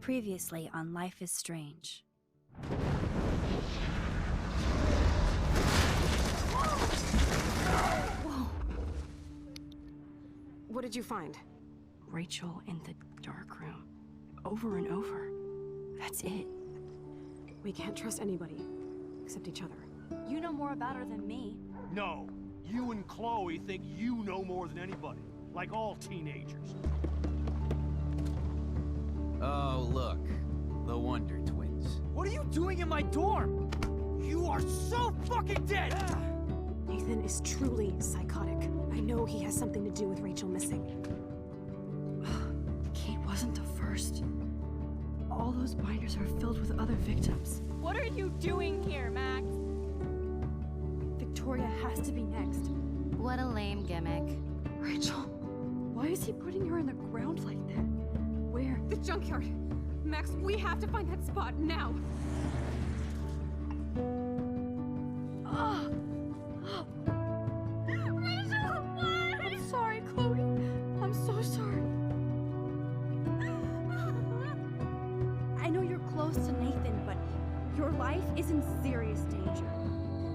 Previously on Life is Strange. Whoa. What did you find? Rachel in the dark room. Over and over. That's it. We can't trust anybody, except each other. You know more about her than me. No, you and Chloe think you know more than anybody, like all teenagers. Oh, look. The Wonder Twins. What are you doing in my dorm? You are so fucking dead! Nathan is truly psychotic. I know he has something to do with Rachel missing. Kate wasn't the first. All those binders are filled with other victims. What are you doing here, Max? Victoria has to be next. What a lame gimmick. Rachel, why is he putting her in the ground like that? Where? The junkyard! Max, we have to find that spot now! Rachel, what? I'm sorry, Chloe. I'm so sorry. I know you're close to Nathan, but your life is in serious danger.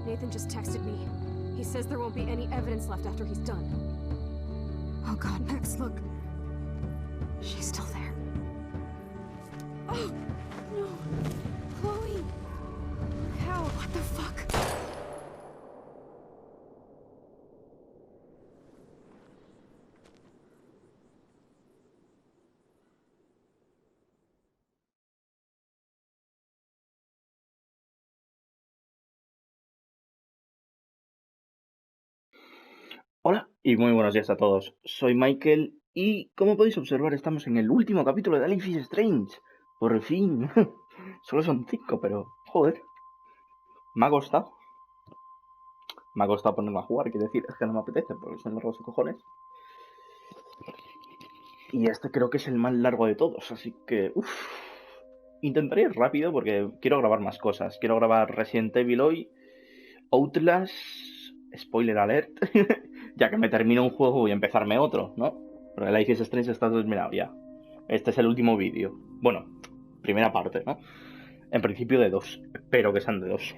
Nathan just texted me. He says there won't be any evidence left after he's done. Oh god, Max, look. She's still there. Oh, no. Chloe. How? What the fuck? Hola y muy buenos días a todos, soy Michael y como podéis observar estamos en el último capítulo de Life is Strange. Por fin, solo son 5, pero joder, me ha costado ponerme a jugar, quiero decir, es que no me apetece porque son largos de cojones. Y este creo que es el más largo de todos, así que intentaré ir rápido porque quiero grabar más cosas. Quiero grabar Resident Evil hoy, Outlast, spoiler alert. Ya que me termino un juego voy a empezarme otro, ¿no? Porque Life is Strange está terminado ya. Este es el último vídeo. Bueno, primera parte, ¿no? En principio de 2. Espero que sean de 2.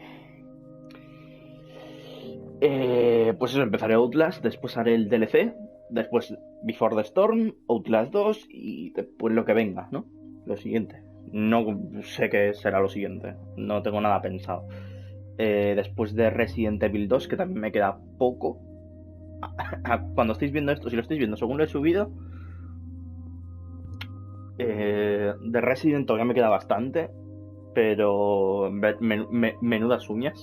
Pues eso, empezaré Outlast, después haré el DLC, después Before the Storm, Outlast 2 y después lo que venga, ¿no? Lo siguiente. No sé qué será lo siguiente. No tengo nada pensado. Después de Resident Evil 2, que también me queda poco. Cuando estéis viendo esto, si lo estáis viendo según lo he subido, de Resident todavía me queda bastante, pero menudas uñas,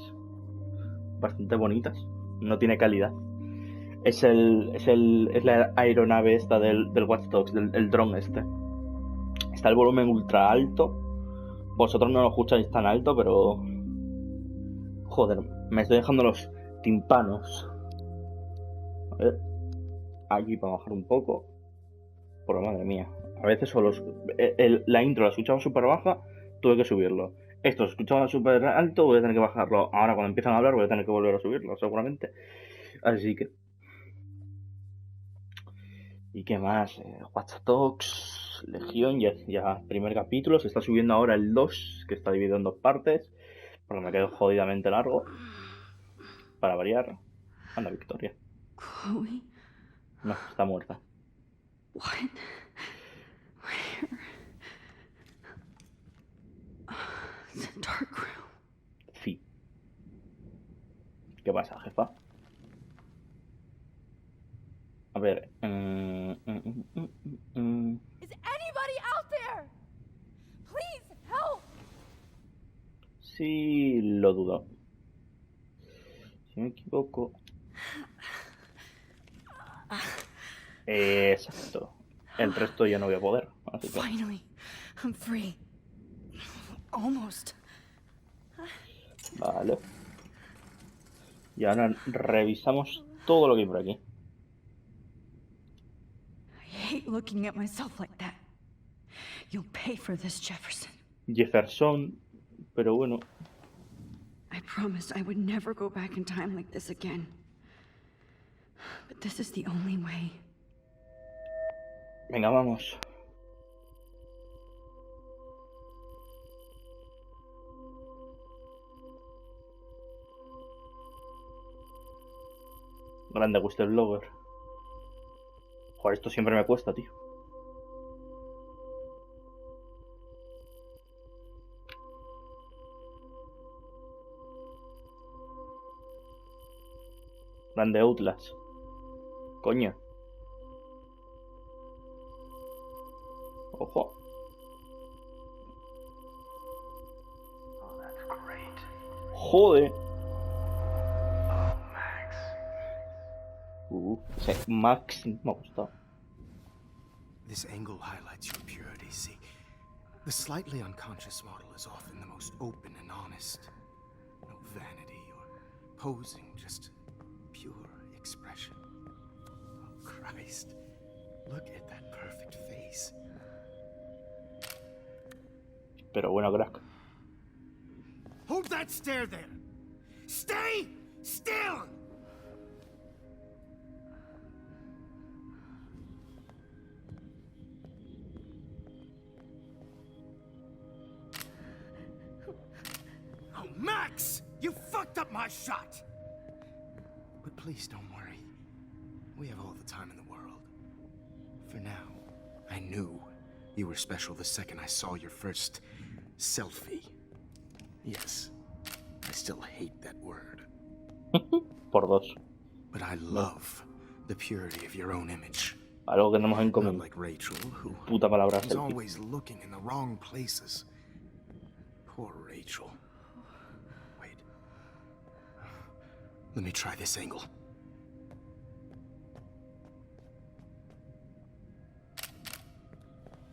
bastante bonitas, no tiene calidad. Es la aeronave esta del Watch Dogs, del dron este. Está el volumen ultra alto, vosotros no lo escucháis tan alto, pero joder, me estoy dejando los tímpanos. A ver, aquí para bajar un poco. Por madre mía, a veces solo la intro la escuchaba súper baja, tuve que subirlo. Esto lo escuchaba súper alto, voy a tener que bajarlo. Ahora cuando empiezan a hablar voy a tener que volver a subirlo, seguramente. Así que... ¿Y qué más? Watch Dogs, Legión, ya primer capítulo. Se está subiendo ahora el 2, que está dividido en 2 partes, porque me quedo jodidamente largo. Para variar. Anda, Victoria. Chloe? No, está muerta. What? Where? The dark room. Sí. ¿Qué pasa, jefa? A ver... Is anybody out there? Please help. Sí, lo dudo. Si me equivoco... Exacto. El resto yo no voy a poder. Así que... Finally, I'm free. Almost. Vale. Y ahora revisamos todo lo que hay por aquí. I hate looking at myself like that. You'll pay for this, Jefferson. Jefferson, pero bueno. I promised I would never go back in time like this again. But this is the only way. Venga, vamos. Grande guste el blogger. Joder, esto siempre me cuesta, tío. Grande Outlast. Coño. Ojo. Joder. Ese Max me ha gustado. This angle highlights your purity, see? The slightly unconscious model is often the most open and honest. No vanity or posing, just pure expression. Oh, Christ. Look at that perfect face. Pero bueno, crack. Hold that stare there! Stay still! Oh, Max! You fucked up my shot! But please don't worry. We have all the time in the world. For now, I knew you were special the second I saw your first selfie. Yes, I still hate that word. Por dos. But I love the purity of your own image. Algo que tenemos en Not común. like Rachel, who Puta palabra is selfie. always looking in the wrong places. Poor Rachel. Wait. Let me try this angle.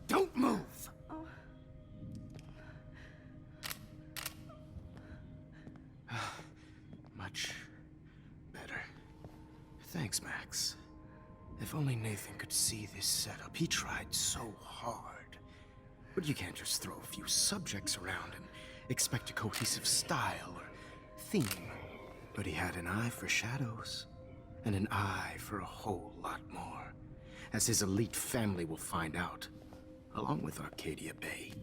Don't move! Much better. Thanks, Max. If only Nathan could see this setup. He tried so hard. But you can't just throw a few subjects around and expect a cohesive style or theme. But he had an eye for shadows, and an eye for a whole lot more, as his elite family will find out, along with Arcadia Bay.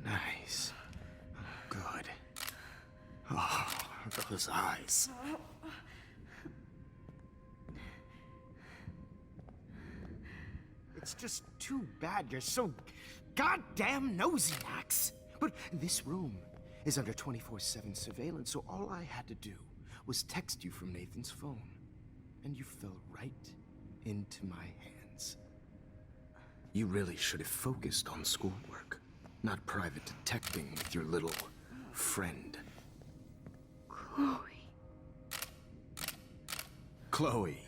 Nice. Good. Oh, those eyes. It's just too bad you're so goddamn nosy, Max. But this room is under 24/7 surveillance, so all I had to do was text you from Nathan's phone. And you fell right into my hands. You really should have focused on schoolwork, not private detecting with your little friend. Chloe.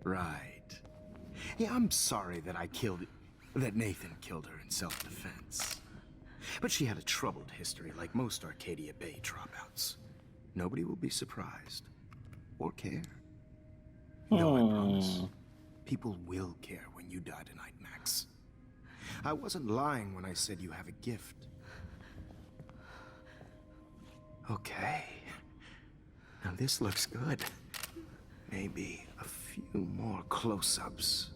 Right. Yeah, I'm sorry that Nathan killed her in self-defense. But she had a troubled history like most Arcadia Bay dropouts. Nobody will be surprised. Or care. No, I promise. People will care when you die tonight, Max. I wasn't lying when I said you have a gift. Okay. Now this looks good. Maybe a few more close-ups.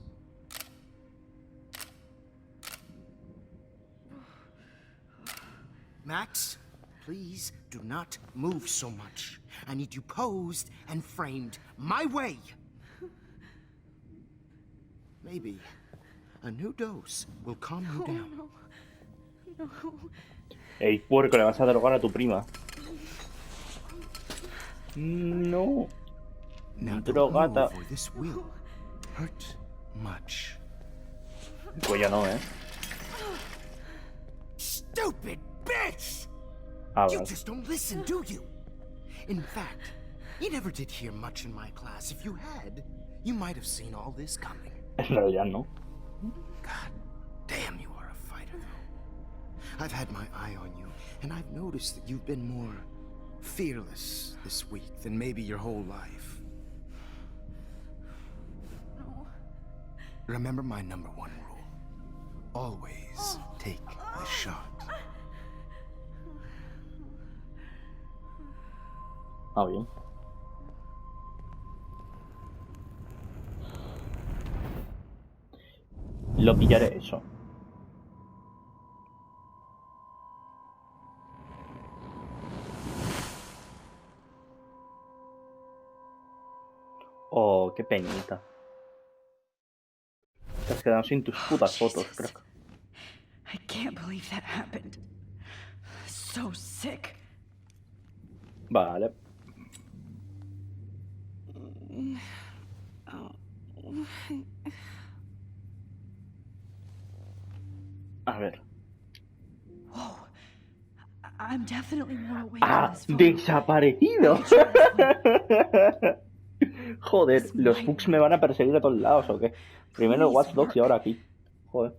Max, please do not move so much. I need you posed and framed my way. Maybe a new dose will calm you down. Ey, puerco, le vas a drogar a tu prima. No. Now Drogata. don't move or this will hurt much. Pues ya no, Stupid bitch! Ah, You vale. just don't listen, do you? In fact, you never did hear much in my class. If you had, you might have seen all this coming. En realidad no. God damn, you are a fighter, though. I've had my eye on you, and I've noticed that you've been more fearless this week than maybe your whole life. Remember my #1 rule. Always take the shot. Ah, bien. Lo pillaré eso. Oh, qué penita. Te has quedado sin tus putas fotos, Jesus. crack. I can't believe that happened. So sick. Vale. A ver. Whoa. I'm definitely more awake ¡Ah! in this photo. ¡Desaparecido! Joder, los bugs me van a perseguir a todos lados, ¿o qué? Primero el Watch Dogs y ahora aquí. Joder.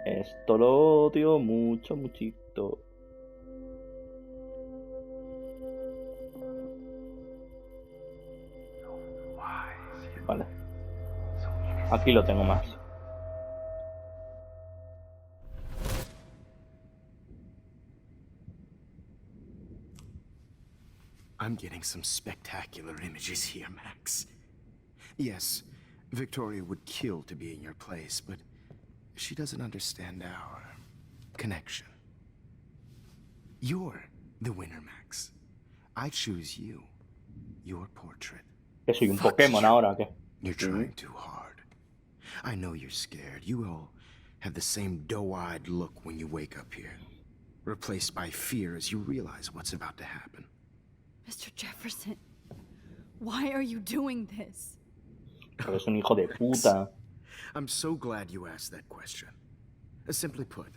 Esto lo odio mucho, muchito. Vale. Aquí lo tengo más. I'm getting some spectacular images here, Max. Yes, Victoria would kill to be in your place, but she doesn't understand our connection. You're the winner, Max. I choose you. Your portrait. Que soy un Fuck Pokémon you. ahora, ¿o qué? You're trying too hard. I know you're scared. You all have the same doe-eyed look when you wake up here, replaced by fear as you realize what's about to happen. Mr. Jefferson, why are you doing this? Porque es un hijo de puta. I'm so glad you asked that question. Simply put,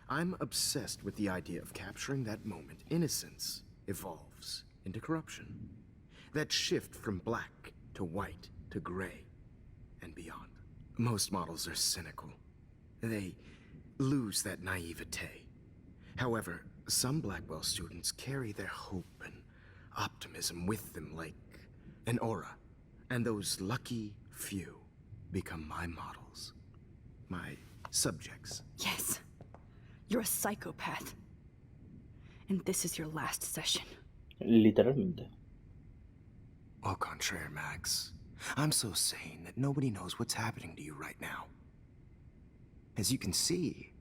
I'm obsessed with the idea of capturing that moment innocence evolves into corruption. That shift from black to white to gray and beyond. Most models are cynical. They lose that naivete. However, some Blackwell students carry their hope and optimism with them like an aura. And those lucky few become my models. My subjects. Yes, you're a psychopath. And this is your last session. Literalmente. Au contraire, Max. I'm so sane that nobody knows what's happening to you right now. As you can see,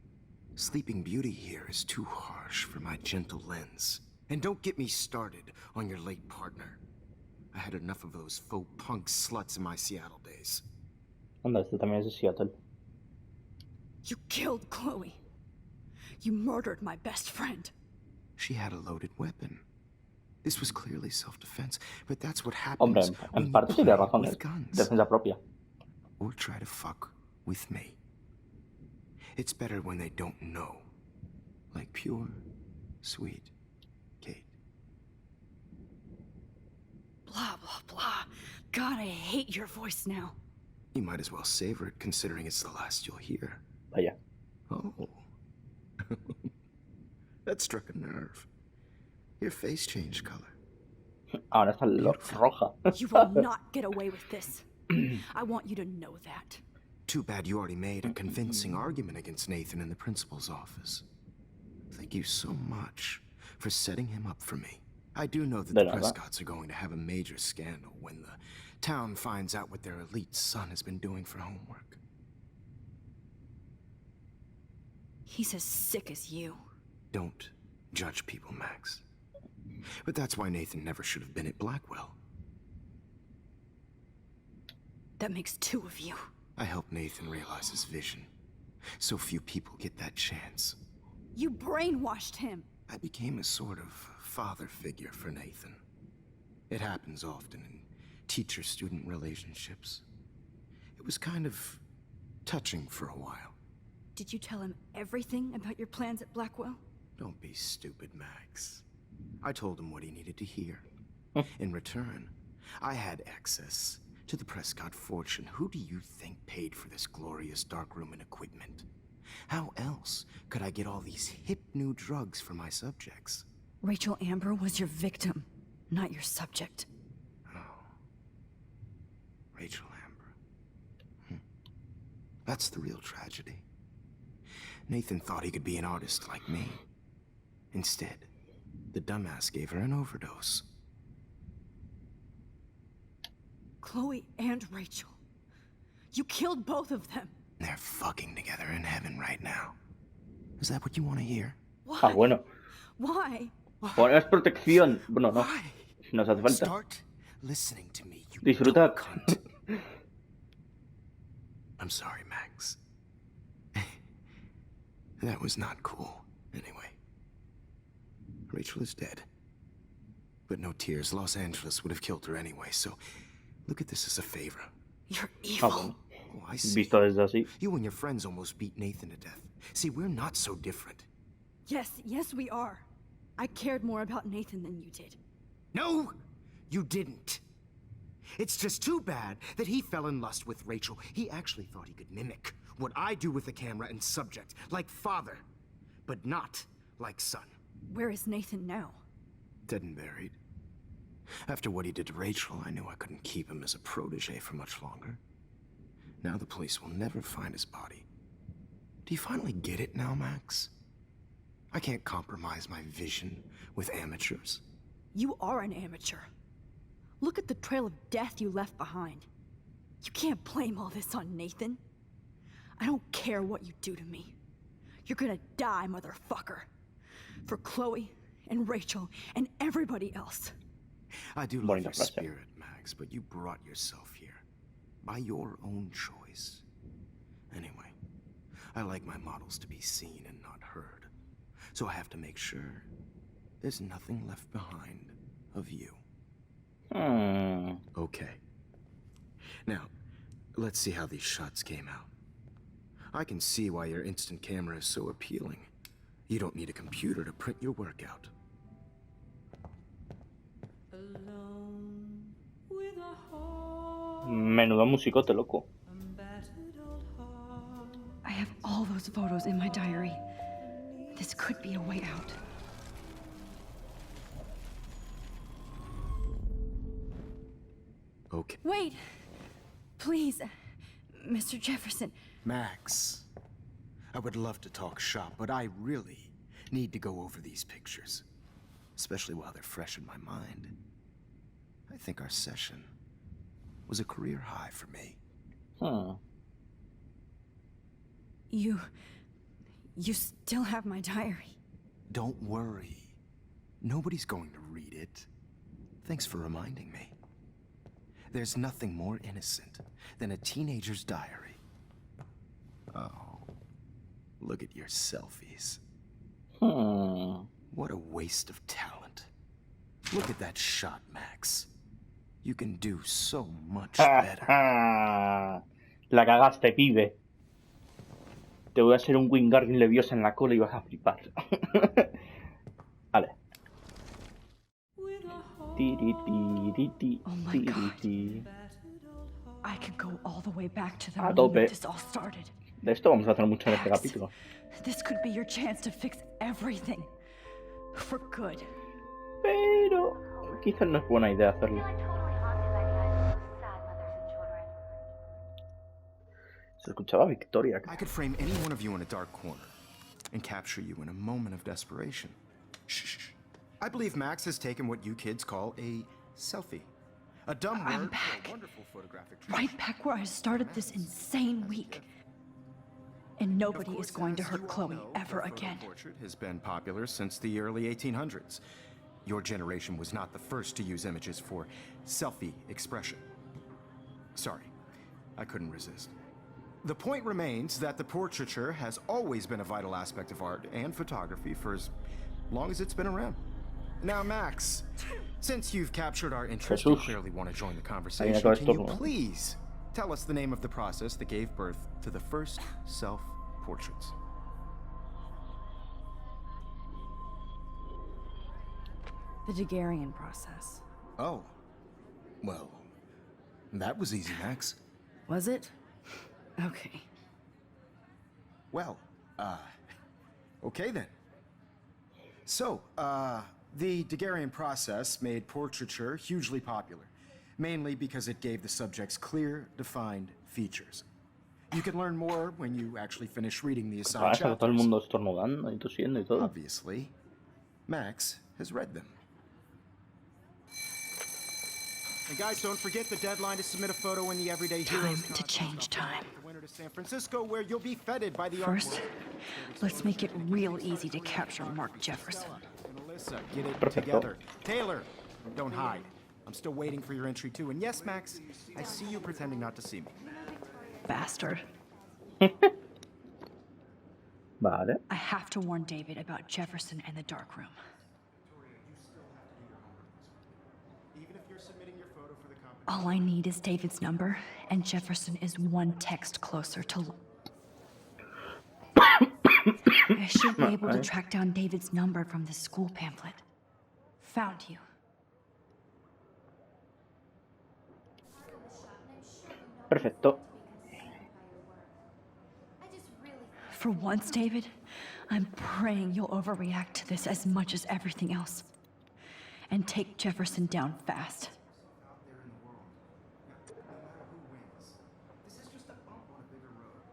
Sleeping Beauty here is too harsh for my gentle lens. And don't get me started on your late partner. I had enough of those faux punk sluts in my Seattle days. Anda, este también es de Seattle. You killed Chloe. You murdered my best friend. She had a loaded weapon. This was clearly self-defense, but that's what Hombre, happens when en you parte play tiene razón. with Es guns. defensa propia. Or try to fuck with me. It's better when they don't know. Like pure, sweet Kate. Blah, blah, blah. God, I hate your voice now. You might as well savor it, considering it's the last you'll hear. Vaya. Oh. That struck a nerve. Your face changed color. Ahora está roja. You will not get away with this. I want you to know that. Too bad you already made a convincing argument against Nathan in the principal's office. Thank you so much for setting him up for me. I do know that the Prescotts are going to have a major scandal when the town finds out what their elite son has been doing for homework. He's as sick as you. Don't judge people, Max. But that's why Nathan never should have been at Blackwell. That makes two of you. I helped Nathan realize his vision. So few people get that chance. You brainwashed him. I became a sort of father figure for Nathan. It happens often in teacher-student relationships. It was kind of touching for a while. Did you tell him everything about your plans at Blackwell? Don't be stupid, Max. I told him what he needed to hear. In return, I had access to the Prescott fortune. Who do you think paid for this glorious darkroom and equipment? How else could I get all these hip new drugs for my subjects? Rachel Amber was your victim, not your subject. Oh. Rachel Amber. That's the real tragedy. Nathan thought he could be an artist like me. Instead, the dumbass gave her an overdose. Chloe and Rachel. You killed both of them. They're fucking together in heaven right now. Is that what you want to hear? Why? Ah, bueno. Why? Bueno, es protección. Bueno, no. Why? Nos hace falta. Start listening to me, you Disfrutad. dumb cunt. I'm sorry, Max. That was not cool. Anyway. Rachel is dead. But no tears. Los Angeles would have killed her anyway, so look at this as a favor. You're Ah, evil. bueno. Oh, I see. Visto desde así. You and your friends almost beat Nathan to death. See, we're not so different. Yes, we are. I cared more about Nathan than you did. No, you didn't. It's just too bad that he fell in lust with Rachel. He actually thought he could mimic what I do with the camera and subject, like father, but not like son. Where is Nathan now? Dead and buried. After what he did to Rachel, I knew I couldn't keep him as a protege for much longer. Now the police will never find his body. Do you finally get it now, Max? I can't compromise my vision with amateurs. You are an amateur. Look at the trail of death you left behind. You can't blame all this on Nathan. I don't care what you do to me. You're gonna die, motherfucker. For Chloe and Rachel and everybody else. I do love Bonita your frase. spirit, Max, but you brought yourself here. By your own choice. Anyway, I like my models to be seen and not heard. So I have to make sure there's nothing left behind of you. Okay. Now, let's see how these shots came out. I can see why your instant camera is so appealing. You don't need a computer to print your work out. Menudo musicote, loco. I have all those photos in my diary. This could be a way out. Okay. Wait! Please, Mr. Jefferson. Max, I would love to talk shop, but I really need to go over these pictures. Especially while they're fresh in my mind. I think our session was a career high for me. You still have my diary. Don't worry. Nobody's going to read it. Thanks for reminding me. There's nothing more innocent than a teenager's diary. Oh, look at your selfies. What a waste of talent. Look at that shot, Max. You can do so much better. La cagaste, pibe. Te voy a hacer un Wingardium Leviosa en la cola y vas a flipar. Vale. Oh my God. I could go all the way back to the A moment tope. this all started. De esto vamos a hacer mucho en este Max, capítulo. This could be your chance to fix everything. For good. Pero quizás no es buena idea hacerlo. Se escuchaba Victoria. I could frame any one of you in a dark corner and capture you in a moment of desperation. Shh. I believe Max has taken what you kids call a selfie. A dumb I'm word for back. a wonderful photographic Right back where I started this insane week. And nobody Of course, is going to as hurt you all Chloe know, ever the photo again. portrait has been popular since the early 1800s. Your generation was not the first to use images for selfie expression. Sorry, I couldn't resist. The point remains that the portraiture has always been a vital aspect of art and photography for as long as it's been around. Now, Max, since you've captured our interest and Jesús. clearly want to join the Ahí conversation, acaba can you esto, ¿no? please tell us the name of the process that gave birth to the first self-portraits? The Daguerrean process. Oh. Well, that was easy, Max. Was it? Okay. Well, okay then. So, the Daguerrean process made portraiture hugely popular, mainly because it gave the subjects clear, defined features. You can learn more when you actually finish reading the assigned Pasa que todo el chapters. mundo estornudando y tosiendo y todo. Obviously, Max has read them. And guys, don't forget the deadline to submit a photo in the Everyday Heroes Time to change time. The winner to San Francisco, where you'll be feted by the First, artwork. let's make it real easy to capture Mark Jefferson. And Alyssa, get it Perfecto. together. Taylor, don't hide. I'm still waiting for your entry too. And yes, Max, I see you pretending not to see me. Bastard. Vale. I have to warn David about Jefferson and the dark room. Even if you're submitting your photo for the competition. All I need is David's number, and Jefferson is one text closer to... I should be able to track down David's number from the school pamphlet. Found you. Perfecto. For once, David, I'm praying you'll overreact to this as much as everything else. And take Jefferson down fast. Out there in the world. No matter who wins, this is just a bump on a bigger road.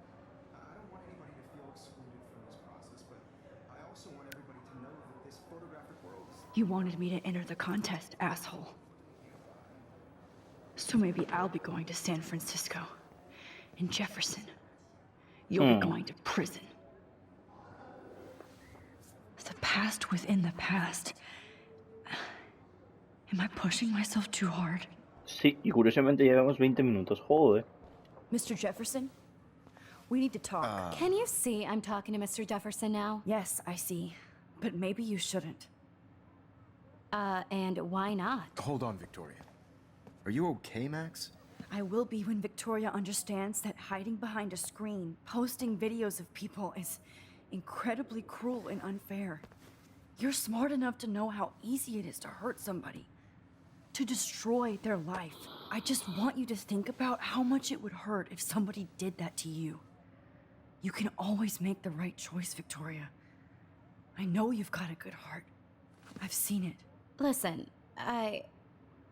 I don't want anybody to feel excluded from this process, but I also want everybody to know that this photographic world is... You wanted me to enter the contest, asshole. So maybe I'll be going to San Francisco. And Jefferson, you'll be going to prison. The past within the past. Am I pushing myself too hard? Sí, y curiosamente llevamos 20 minutos. Joder. Mr. Jefferson, we need to talk. Can you see I'm talking to Mr. Jefferson now? Yes, I see. But maybe you shouldn't. And why not? Hold on, Victoria. Are you okay, Max? I will be when Victoria understands that hiding behind a screen, posting videos of people is incredibly cruel and unfair. You're smart enough to know how easy it is to hurt somebody, to destroy their life. I just want you to think about how much it would hurt if somebody did that to you. You can always make the right choice, Victoria. I know you've got a good heart. I've seen it. Listen, I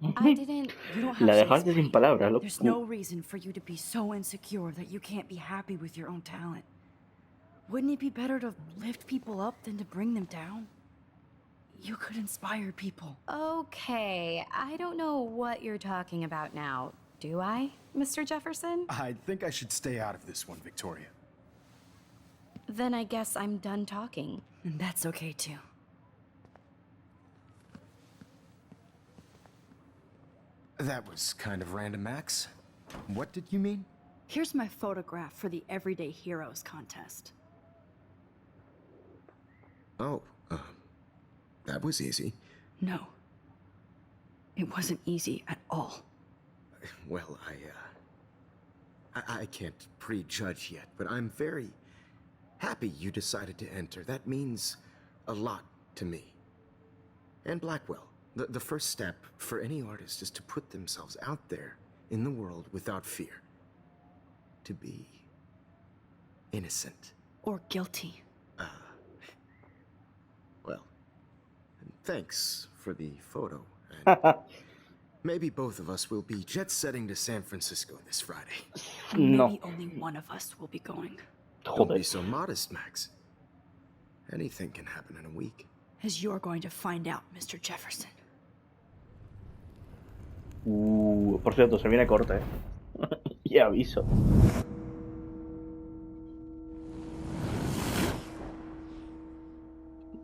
didn't... You don't have La to dejaste sin explain. palabras, loco. There's no reason for you to be so insecure that you can't be happy with your own talent. Wouldn't it be better to lift people up than to bring them down? You could inspire people. Okay, I don't know what you're talking about now. Do I, Mr. Jefferson? I think I should stay out of this one, Victoria. Then I guess I'm done talking. And that's okay too. That was kind of random, Max. What did you mean? Here's my photograph for the Everyday Heroes contest. Oh, that was easy. No. It wasn't easy at all. Well, I can't prejudge yet, but I'm very happy you decided to enter. That means a lot to me. And Blackwell. The first step for any artist is to put themselves out there in the world without fear. To be innocent. Or guilty. Well, thanks for the photo. And maybe both of us will be jet-setting to San Francisco this Friday. And No. maybe only one of us will be going. Don't be Joder. so modest, Max. Anything can happen in a week. As you're going to find out, Mr. Jefferson. Por cierto, se viene corte, ¿eh? Y aviso.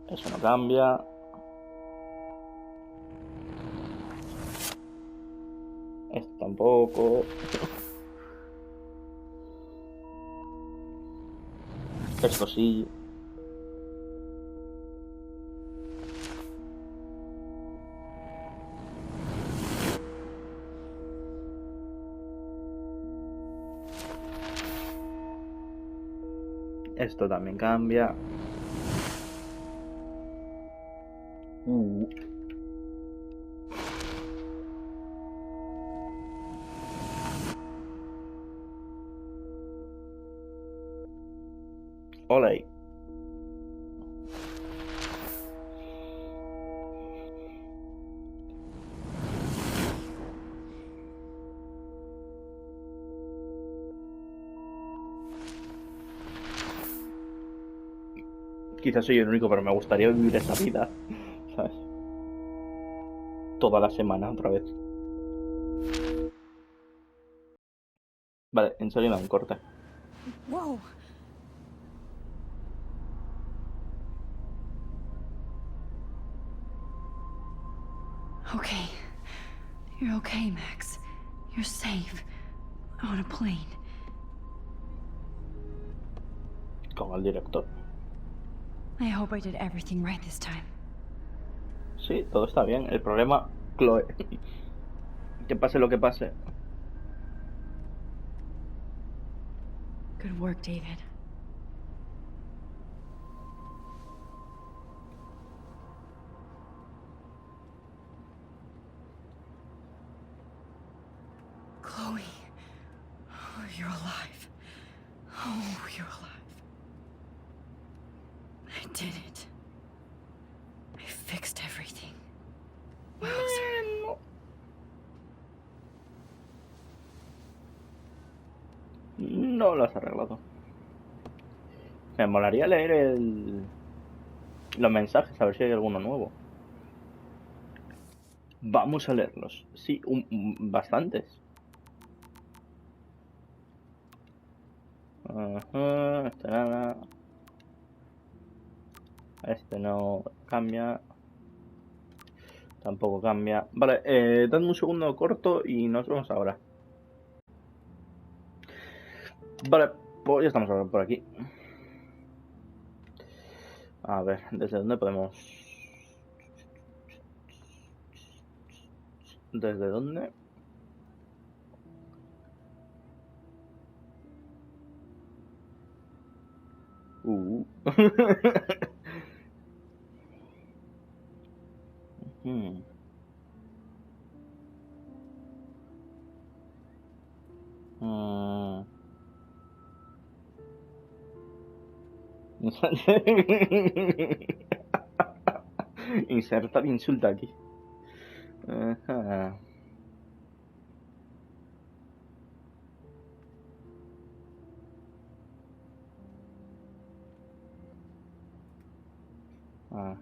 Eso no cambia. Esto tampoco. Esto sí. Esto también cambia. Hola. Quizás soy el único, pero me gustaría vivir esa vida, ¿sabes? Toda la semana otra vez. Vale, en serio me da un corte. Whoa! Okay. You're okay, Max. You're safe. On a plane. Con el director. I hope I did everything right this time. Sí, todo está bien. El problema, Chloe. Que pase lo que pase. Good work, David. Chloe. Oh, you're alive. Oh, you're alive. I did it. I fixed everything. Wowzer. No lo has arreglado. Me molaría leer los mensajes, a ver si hay alguno nuevo. Vamos a leerlos. Sí, bastantes. Ajá, este nada. Este no cambia. Tampoco cambia. Vale, dadme un segundo corto y nos vemos ahora. Vale, pues ya estamos ahora por aquí. A ver, ¿desde dónde podemos...? ¿Desde dónde? Hmm. Mm. Insertar insulto aquí. Ajá. Ajá.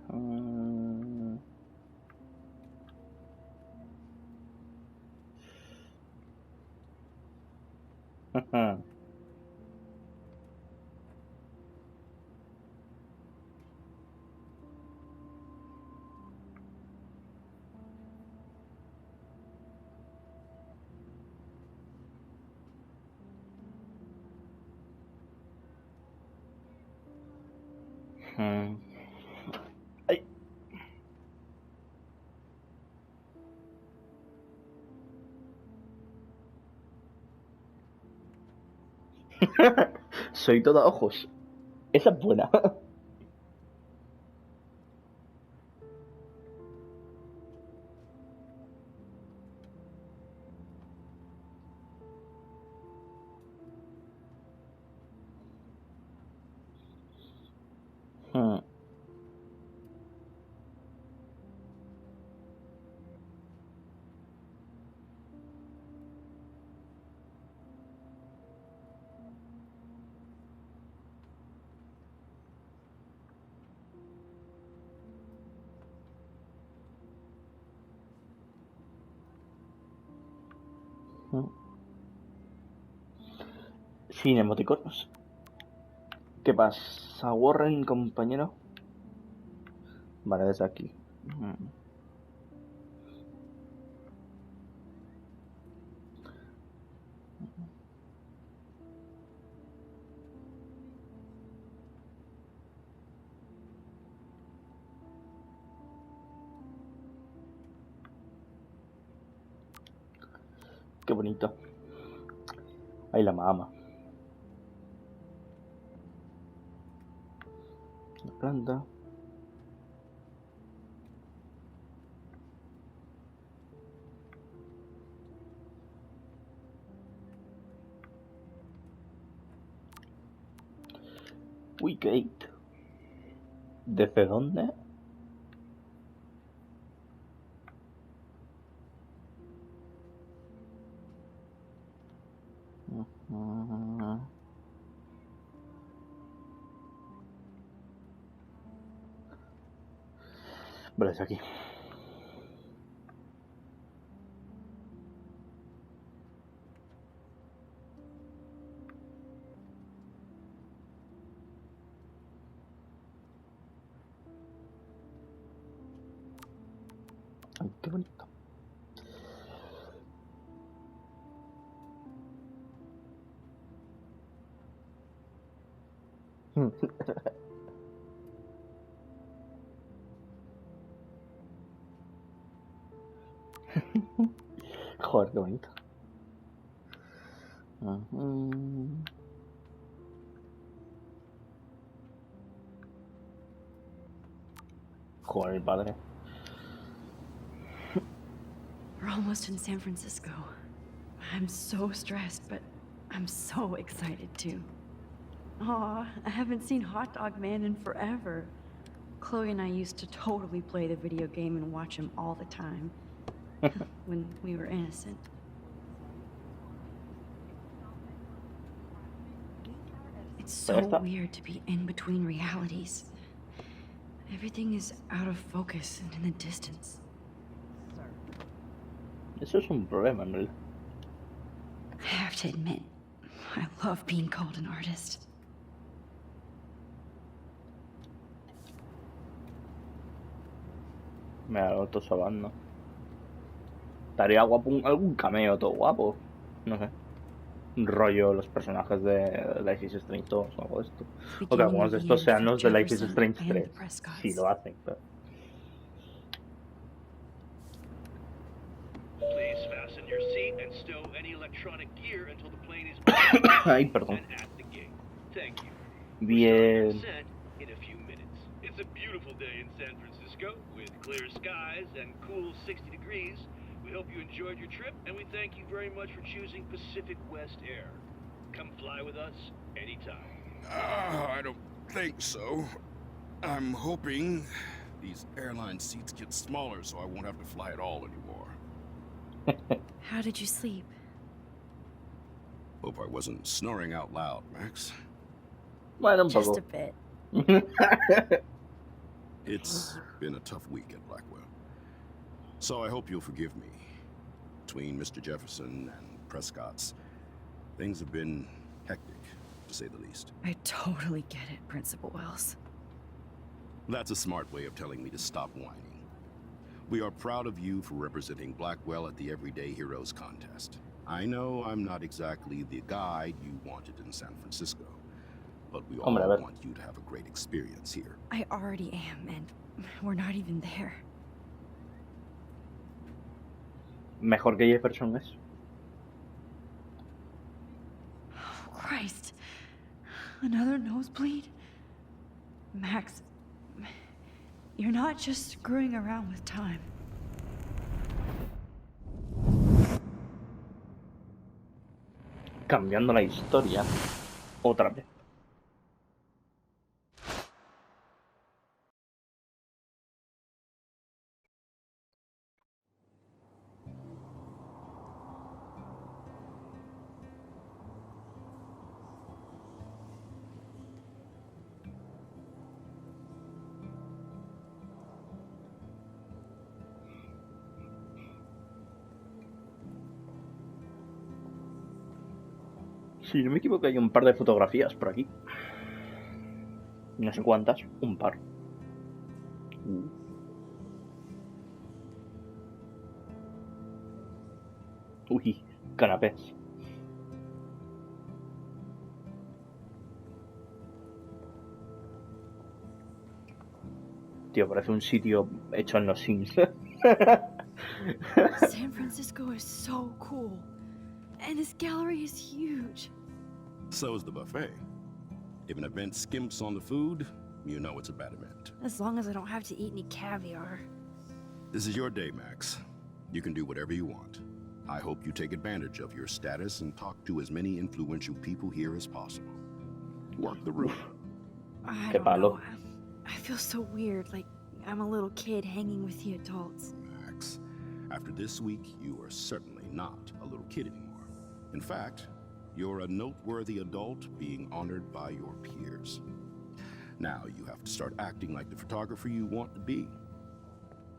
Ajá. Hmm. Ay. Soy todo ojos. Esa es buena. Hmm. Hmm. Sin emoticonos. ¿Qué pasa, Warren, compañero? Vale, desde aquí. Qué bonito. Ahí la mama. La planta. Wicked. ¿Desde dónde? Vale, es aquí. Ay, qué bonito. Joder, qué bonito. Ujú. Joder, el padre. We're almost in San Francisco. I'm so stressed, but I'm so excited too. Aw, I haven't seen Hot Dog Man in forever. Chloe and I used to totally play the video game and watch him all the time. When we were innocent. It's so weird to be in between realities. Everything is out of focus and in the distance. Eso es un problema, en realidad. I have to admit, I love being called an artist. Me da otro sobando. Estaría guapo algún cameo todo guapo. No sé. Un rollo los personajes de Life is Strange 2 o algo de esto. O que algunos de estos sean los de Life is Strange 3. Si lo hacen, pero... Please fasten your seat and stow any electronic gear until the plane is Ay, perdón. and at the gate. Thank you. Bien. Set in a few minutes. It's a beautiful day in San Francisco with clear skies and cool 60 degrees. We hope you enjoyed your trip, and we thank you very much for choosing Pacific West Air. Come fly with us anytime. I don't think so. I'm hoping these airline seats get smaller so I won't have to fly at all anymore. How did you sleep? Hope I wasn't snoring out loud, Max. Bueno, un Just poco. a bit. It's been a tough week at Blackwell. So I hope you'll forgive me. Between Mr. Jefferson and Prescott's, things have been hectic, to say the least. I totally get it, Principal Wells. That's a smart way of telling me to stop whining. We are proud of you for representing Blackwell at the Everyday Heroes contest. I know I'm not exactly the guide you wanted in San Francisco, but we all want you to have a great experience here. I already am, and we're not even there. Mejor que Jefferson es. Oh, Christ. Another nosebleed? Max, you're not just screwing around with time. Cambiando la historia. Otra vez. Si no me equivoco, hay un par de fotografías por aquí. No sé cuántas, un par. Uy, canapés. Tío, parece un sitio hecho en los Sims. San Francisco is so cool. And this gallery is huge. So is the buffet. If an event skimps on the food, you know it's a bad event. As long as I don't have to eat any caviar. This is your day, Max. You can do whatever you want. I hope you take advantage of your status and talk to as many influential people here as possible. Work the room. I don't know. I feel so weird, like I'm a little kid hanging with the adults. Max, after this week, you are certainly not a little kid anymore. In fact, you're a noteworthy adult being honored by your peers. Now you have to start acting like the photographer you want to be.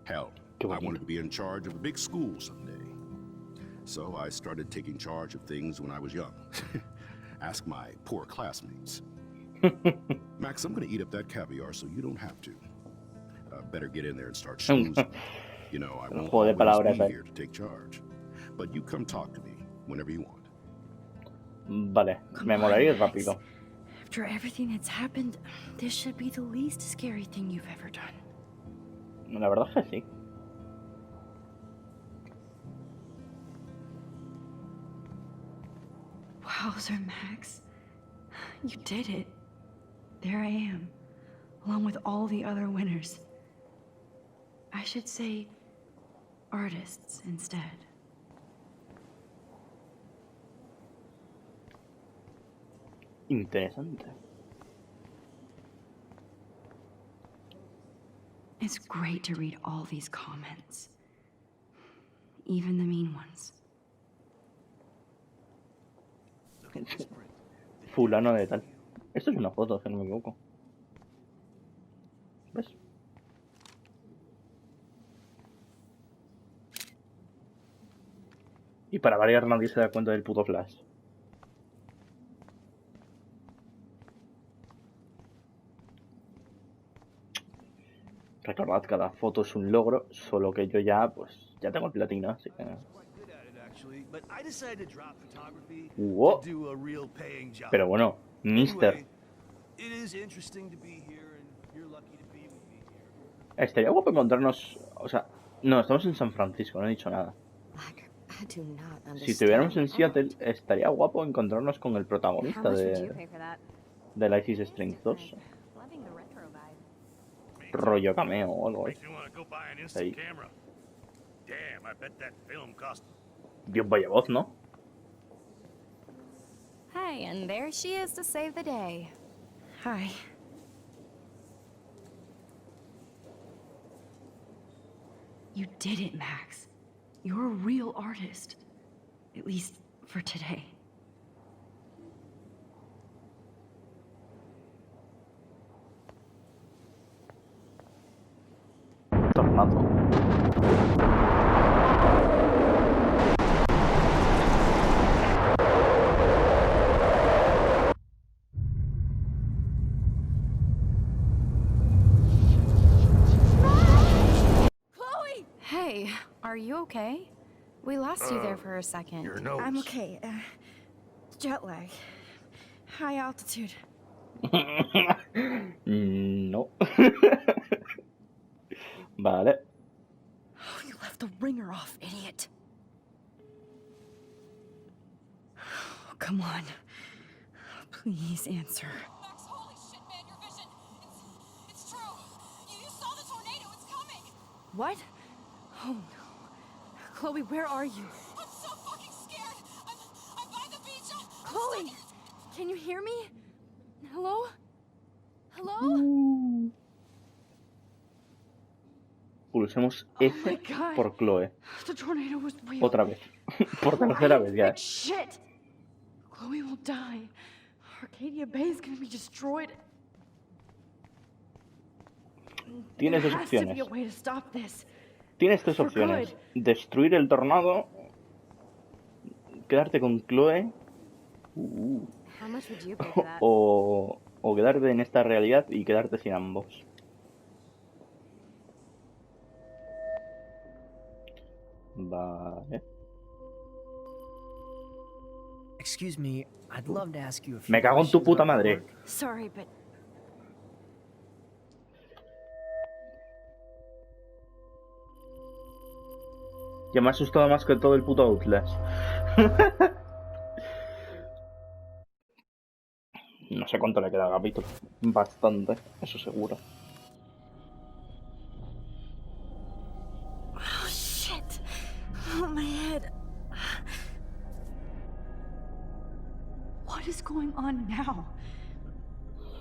Hell, I wanted to be in charge of a big school someday. So I started taking charge of things when I was young. Ask my poor classmates. Max, I'm gonna eat up that caviar so you don't have to. Better get in there and start schmoozing. You know, I won't always be here to take charge. But you come talk to me whenever you want. Vale, me molaría rápido. After everything that's happened, this should be the least scary thing you've ever done. La verdad es que sí. Wowzer, Max. You did it. There I am, along with all the other winners. I should say artists instead. Interesante. It's great to read all these comments. Even the mean ones. Fulano de tal. Esto es una foto, si no me equivoco. ¿Ves? Y para variar nadie se da cuenta del puto flash. Recordad, cada foto es un logro, solo que yo ya, pues, ya tengo el platino, así que... ¡Wow! Pero bueno, Mister. Estaría guapo encontrarnos... O sea, no, estamos en San Francisco, no he dicho nada. Si estuviéramos en Seattle, estaría guapo encontrarnos con el protagonista de Life is Strange 2. Rollo cameo o algo ahí. Ahí. Dios, vaya voz, ¿no? Hey, and there she is to save the day. Hi. You did it, Max. You're a real artist. At least for today. Tornado. Chloe! Hey, are you okay? We lost you there for a second. Your nose. I'm okay. Jet lag. High altitude. No. Vale. Oh, you left the ringer off, idiot. Oh, come on. Please answer. Max, holy shit, man, your vision. It's true. You saw the tornado. It's coming. What? Oh no. Chloe, where are you? I'm so fucking scared. I'm by the beach. I'm Chloe! stuck. Can you hear me? Hello? Hello? Pulsemos F my God. por Chloe. The tornado was real. Otra vez. Por tercera vez ya. Shit! Chloe will die. Arcadia Bay is gonna be destroyed. Tienes dos There has to be opciones. a way to stop this. Tienes tres For opciones. good. Destruir el tornado, quedarte con Chloe How much would you pay for that? o quedarte en esta realidad y quedarte sin ambos. Vale. Excuse me, I'd love to ask you a few Me cago en tu questions puta about your madre. work. Sorry, but Ya me ha asustado más que todo el puto Outlast. No sé cuánto le queda al capítulo. Bastante, eso seguro. oh shit. Oh, my head. What is going on now?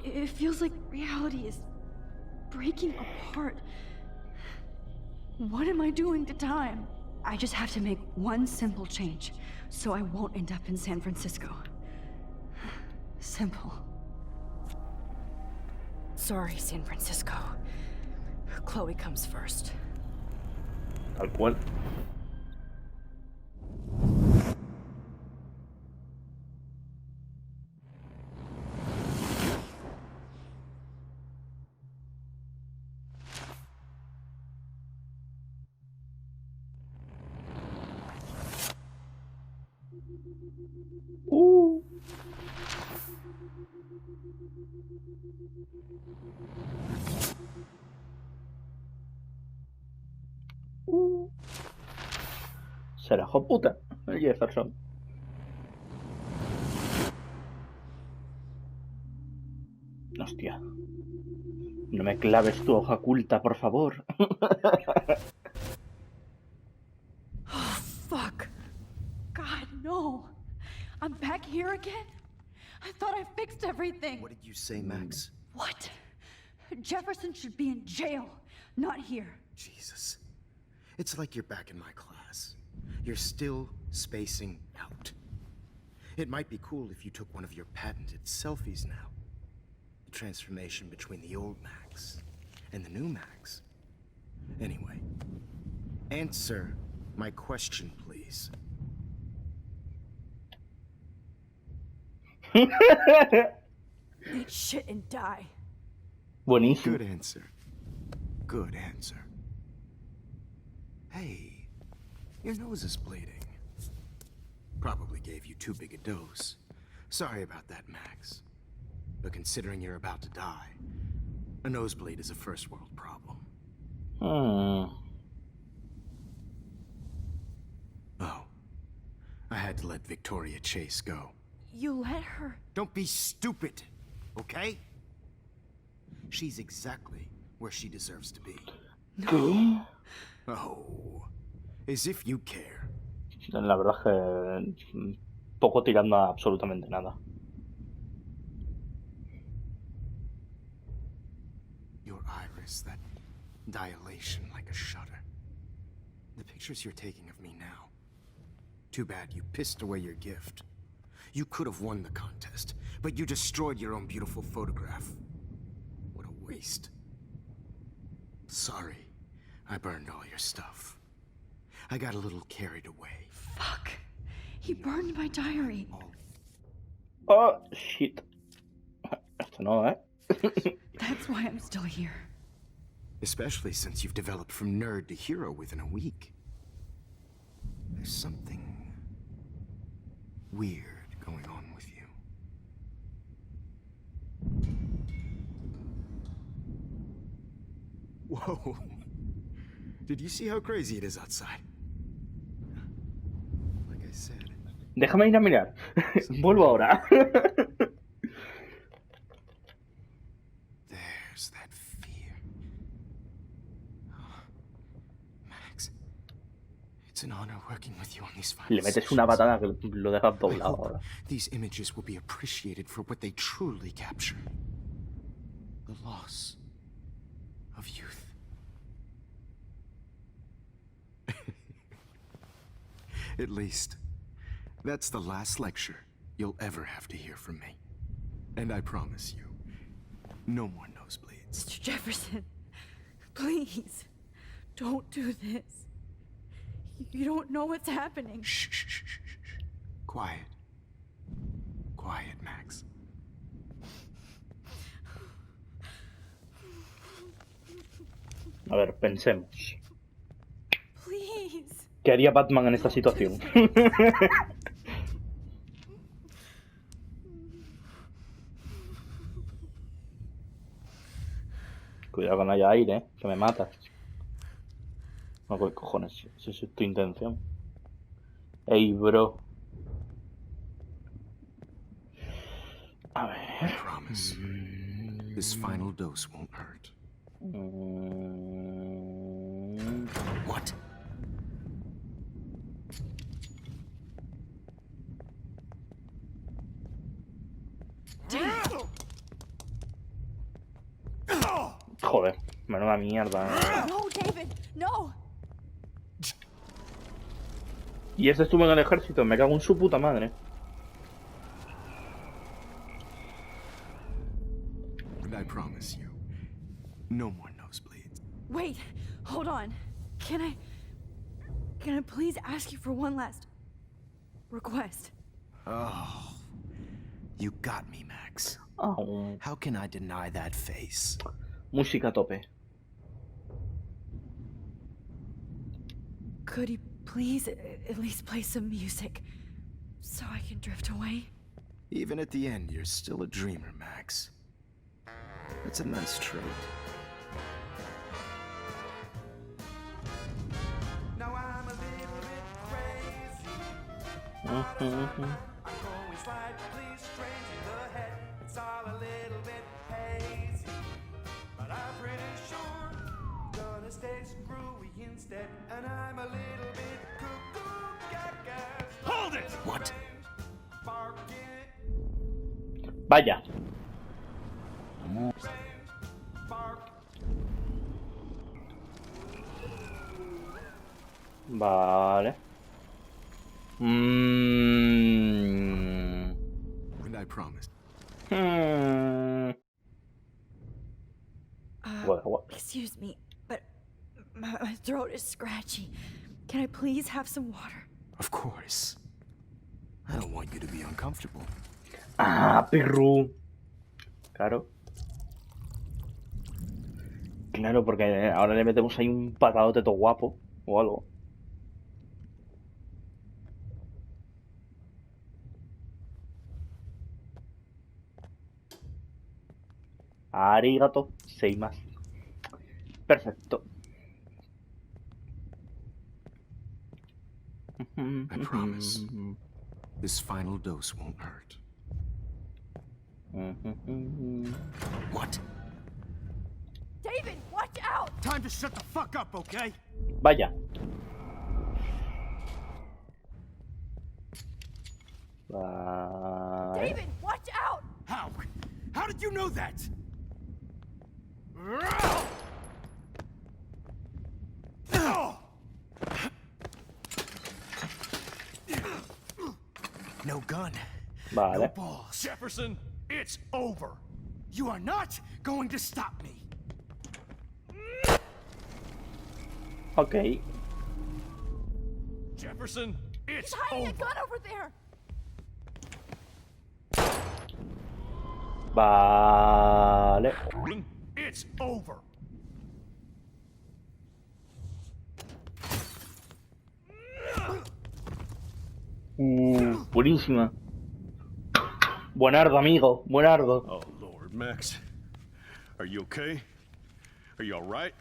It feels like reality is breaking apart. What am I doing to time? I just have to make one simple change, so I won't end up in San Francisco. Simple. Sorry, San Francisco. Chloe comes first. Tal cual. Será hijo puta el Jefferson. Hostia. No me claves tu hoja oculta, por favor. Oh, fuck. God, no. I'm back here again? I thought I fixed everything. What did you say, Max? What? Jefferson should be in jail, not here. Jesus. It's like you're back in my class. You're still spacing out. It might be cool if you took one of your patented selfies now. The transformation between the old Max and the new Max. Anyway, answer my question, please. Eat shit and die. Buenísimo. Good answer. Good answer. Hey, your nose is bleeding. Probably gave you too big a dose. Sorry about that, Max. But considering you're about to die, a nosebleed is a first world problem. Oh, I had to let Victoria Chase go. You let her? Don't be stupid, okay? She's exactly where she deserves to be. ¿Qué? Oh, as if you care. La verdad es que poco tirando a absolutamente nada. Your iris, that dilation like a shutter. The pictures you're taking of me now. Too bad you pissed away your gift. You could have won the contest, but you destroyed your own beautiful photograph. What a waste. Sorry, I burned all your stuff. I got a little carried away. Fuck. He burned my diary. Oh, shit. Esto no, ¿eh? That's why I'm still here. Especially since you've developed from nerd to hero within a week. There's something weird going on with you. Whoa. Did you see how crazy it is outside? Like I said. Déjame ir a mirar. Vuelvo ahora. There's that fear. Max, it's an honor working with you on these final Le metes una sessions. patada que lo dejas I doblado hope ahora. these images will be appreciated for what they truly capture. The loss of youth. At least, that's the last lecture you'll ever have to hear from me. And I promise you, no more nosebleeds. Mr. Jefferson, please, don't do this. You don't know what's happening. Shh, shh, shh, shh, shh. Quiet. Quiet, Max. A ver, pensemos. Please. ¿Qué haría Batman en esta situación? Cuidado que no haya aire, que me matas. No, ¿qué cojones? Si es tu intención. Ey, bro. A ver. I promise. This final dose won't hurt. What? Joder, menuda mierda. No, David, no. Y este estuvo en el ejército, me cago en su puta madre. And I promise you, no more nosebleeds. Wait, hold on. Can I please ask you for one last request? Oh, you got me, Max. Oh, How can I deny that face? música a tope. Could you please at least play some music so I can drift away? Even at the end, you're still a dreamer, Max. That's a nice trait. Now I'm a little bit crazy. I'm going slightly strange in the head. It's all a little bit hazy. But I'm pretty sure gonna stay screwy instead. And I'm a little bit cuckoo gaga. Hold it! What? Vaya. Vale. And I promised. What? Excuse me, but my throat is scratchy. Can I please have some water? Of course. I don't want you to be uncomfortable. Ah, perro. Claro. Claro, porque ahora le metemos ahí un patadote todo guapo o algo. Arigato, más. Perfecto. I promise. This final dose won't hurt. What? David, watch out! Time to shut the fuck up, okay? Vaya. Vale. David, watch out! How? How did you know that? No gun. Vale. No balls. Jefferson, it's over. You are not going to stop me. Ok. Jefferson, it's He's hiding over. a gun over there! Vale. It's over. Buenísima. Buenardo, amigo. Buenardo. Oh, Lord, Max. Are you okay? Are you all right?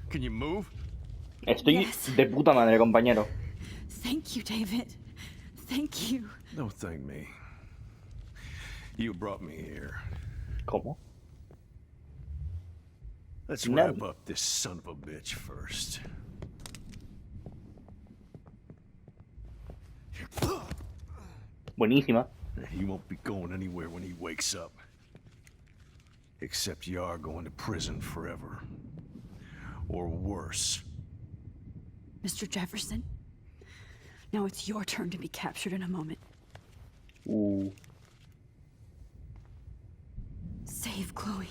Can you move? Estoy de puta madre, compañero. Thank you, David. Thank you. Don't thank me. You brought me here. ¿Cómo? Let's No. wrap up this son of a bitch first. Buenísima. He won't be going anywhere when he wakes up. Except you are going to prison forever. Or worse. Mr. Jefferson, now it's your turn to be captured in a moment. Save Chloe.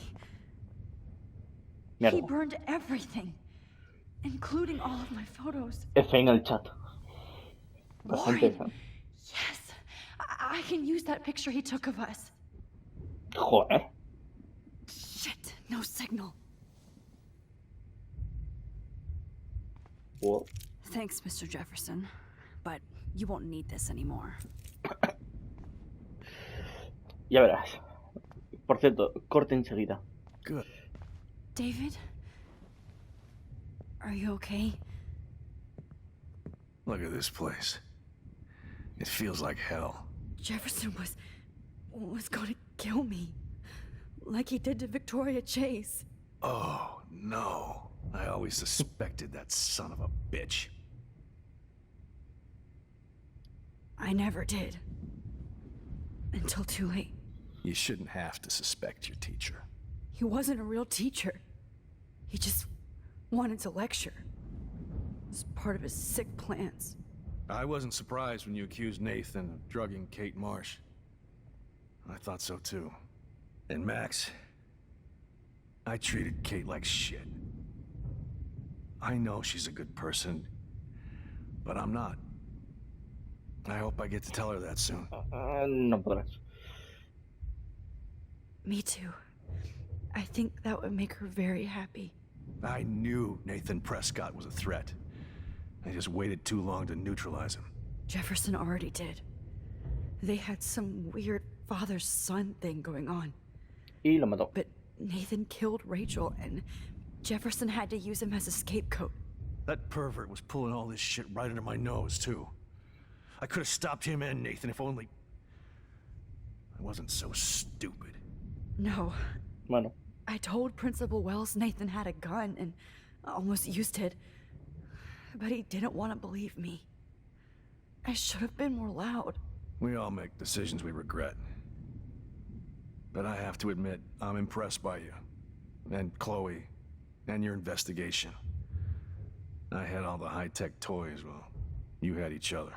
He Mierda. burned everything, including all of my photos. F en el chat. Bastante Warren. Yes, I can use that picture he took of us. Joder. Shit, no signal. Wow. Thanks, Mr. Jefferson, but you won't need this anymore. Ya verás. Por cierto, corte enseguida. Good. David? Are you okay? Look at this place. It feels like hell. Jefferson was going to kill me. Like he did to Victoria Chase. Oh, no. I always suspected that son of a bitch. I never did. Until too late. You shouldn't have to suspect your teacher. He wasn't a real teacher. He just wanted to lecture. It was part of his sick plans. I wasn't surprised when you accused Nathan of drugging Kate Marsh. I thought so too. And Max, I treated Kate like shit. I know she's a good person, but I'm not. I hope I get to tell her that soon. No podrás. Me too. I think that would make her very happy. I knew Nathan Prescott was a threat. I just waited too long to neutralize him. Jefferson already did. They had some weird father-son thing going on. Y lo mató. But Nathan killed Rachel, and Jefferson had to use him as a scapegoat. That pervert was pulling all this shit right under my nose, too. I could have stopped him and Nathan if only... I wasn't so stupid. No. Bueno. I told Principal Wells Nathan had a gun and almost used it. But he didn't want to believe me. I should have been more loud. We all make decisions we regret. But I have to admit, I'm impressed by you. And Chloe. And your investigation. I had all the high-tech toys, well, you had each other.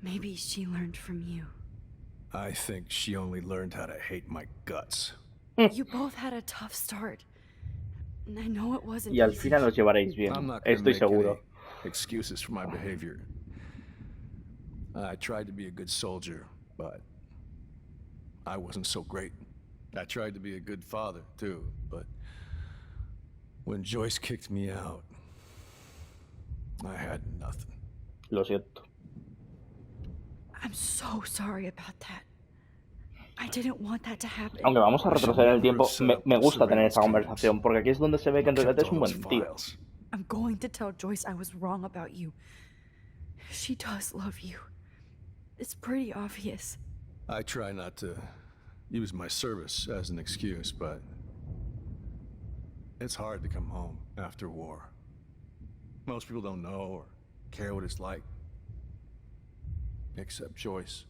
Maybe she learned from you. I think she only learned how to hate my guts. You both had a tough start. And I know it wasn't Y al easy. final os llevaréis bien. I'm not gonna Estoy make seguro. any excuses for my behavior. I tried to be a good soldier, but I wasn't so great. I tried to be a good father, too, but when Joyce kicked me out, I had nothing. Lo siento. I'm so sorry about that. I didn't want that to happen. Aunque vamos a retroceder el tiempo, me gusta tener esta conversación, porque aquí es donde se ve que en realidad es un buen tío. I'm going to tell Joyce I was wrong about you. She does love you. It's pretty obvious. I try not to use my service as an excuse, but it's hard to come home after war. Most people don't know or care what it's like. Except Joyce.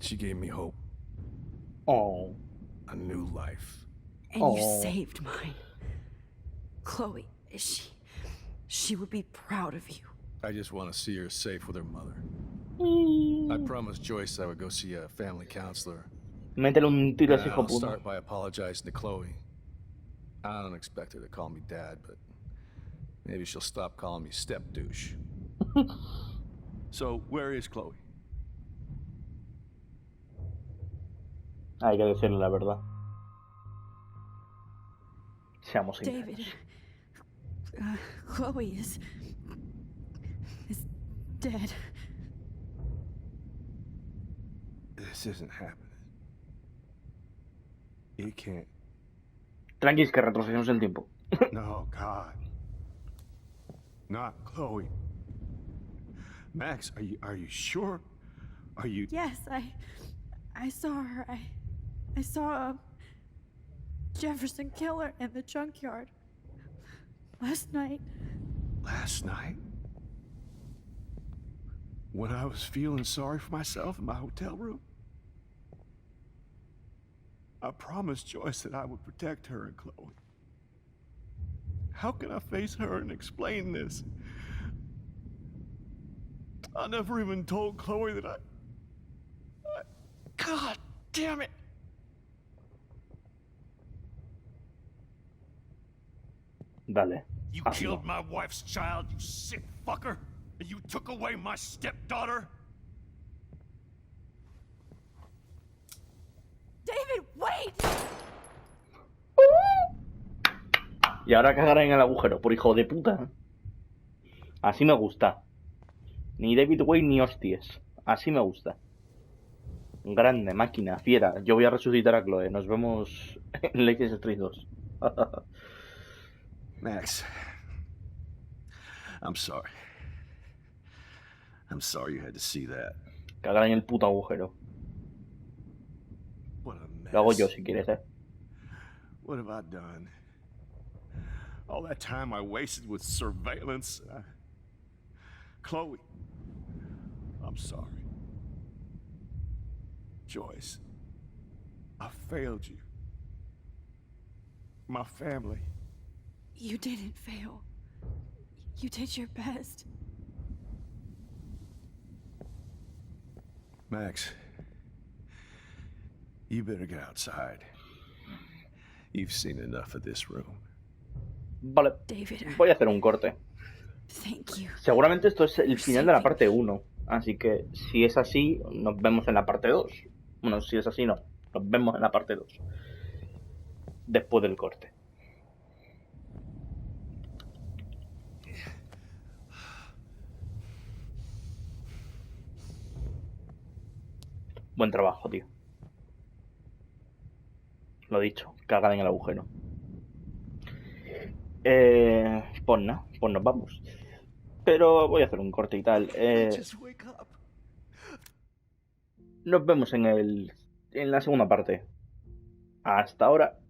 She gave me hope. Oh. A new life. And you saved mine. Chloe, she would be proud of you. I just want to see her safe with her mother. I promised Joyce I would go see a family counselor. Métele un tiro a ese And hijo I'll puta. start by apologizing to Chloe. I don't expect her to call me dad, but maybe she'll stop calling me step douche. So, where is Chloe? Hay que decirle la verdad. Seamos sinceros. David, Chloe is dead. This isn't happening. It can't. Tranquis, que retrocedemos el tiempo. No, God. Not Chloe. Max, are you sure? Are you... Yes, I saw her. I saw Jefferson kill her in the junkyard last night. Last night? When I was feeling sorry for myself in my hotel room? I promised Joyce that I would protect her and Chloe. How can I face her and explain this? I never even told Chloe that I... God damn it! Dale. You hazlo. killed my wife's child, you sick fucker! And you took away my stepdaughter? David, wait! Y ahora cagará en el agujero, por hijo de puta. Así me gusta. Ni David Wayne ni hostias. Así me gusta. Grande, máquina, fiera. Yo voy a resucitar a Chloe. Nos vemos en Elecciones 3 2. Max, I'm sorry. I'm sorry you had to see that. Cagará en el puto agujero. What a mess. Lo hago yo si quieres, What have I done? All that time I wasted with surveillance. Chloe, I'm sorry. Joyce, I failed you. My family. You didn't fail. You did your best. Max, you better get outside. You've seen enough of this room. Vale. David, Voy a hacer un corte. thank you. Seguramente esto es el final de la parte 1. Así que si es así, nos vemos en la parte 2. Bueno, si es así, no. Nos vemos en la parte 2. Después del corte. Buen trabajo, tío. Lo dicho, cagada en el agujero. Pues nada, pues nos vamos. Pero voy a hacer un corte y tal. Nos vemos en la segunda parte. Hasta ahora.